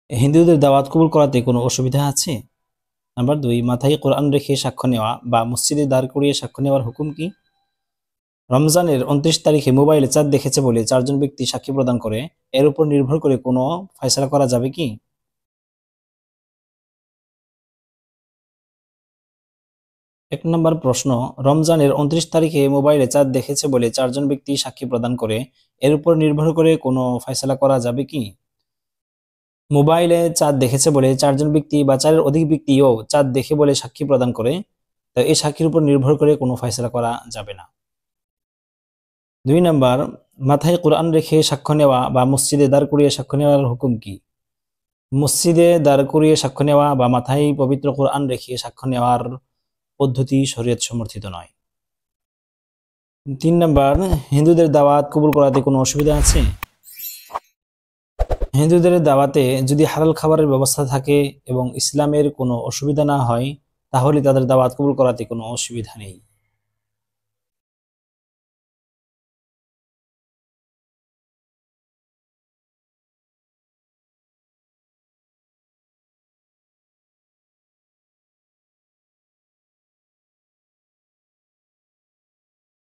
হিন্দুদের দাওয়াত কবুল করাতে কোনো অসুবিধা আছে? নাম্বার 2, মাথায় কোরআন রেখে সাক্ষ্য নেওয়া বা মসজিদে দাঁড় করিয়ে সাক্ষ্য নেওয়ার হুকুম কি? রমজানের 29 তারিখে মোবাইলে চাঁদ দেখেছে বলে 4 জন ব্যক্তি সাক্ষী প্রদান করে, এর উপর নির্ভর করে কোনো ফয়সালা করা যাবে কি? 1 নম্বর প্রশ্ন, রমজানের 29 তারিখে মোবাইলে চাঁদ দেখেছে বলে 4 জন ব্যক্তি সাক্ষী প্রদান করে, এর উপর নির্ভর করে কোনো ফয়সালা করা যাবে কি? মোবাইলে চাঁদ দেখেছে বলে 4 জন ব্যক্তি বা 4 এর অধিক ব্যক্তিও চাঁদ দেখে বলে সাক্ষী প্রদান করে, তো এই সাক্ষীর উপর নির্ভর করে কোনো ফয়সালা করা যাবে না। 2 নাম্বার, মাথায় কোরআন রেখে সাক্ষ্য নেওয়া বা মসজিদে দাঁড় করিয়ে সাক্ষ্য নেওয়ার হুকুম কি? মসজিদে দাঁড় করিয়ে সাক্ষ্য নেওয়া বা মাথায় পবিত্র কোরআন রেখে সাক্ষ্য নেওয়ার পদ্ধতি শরীয়ত সমর্থিত নয়। 3 নাম্বার, হিন্দুদের দাওয়াত কবুল করাতে কোনো অসুবিধা আছে? হিন্দুদের দাওয়াতে যদি হালাল খাবারের ব্যবস্থা থাকে এবং ইসলামের কোনো অসুবিধা না হয়, তাহলে তাদের দাওয়াত কবুল করাতে কোনো অসুবিধা নেই।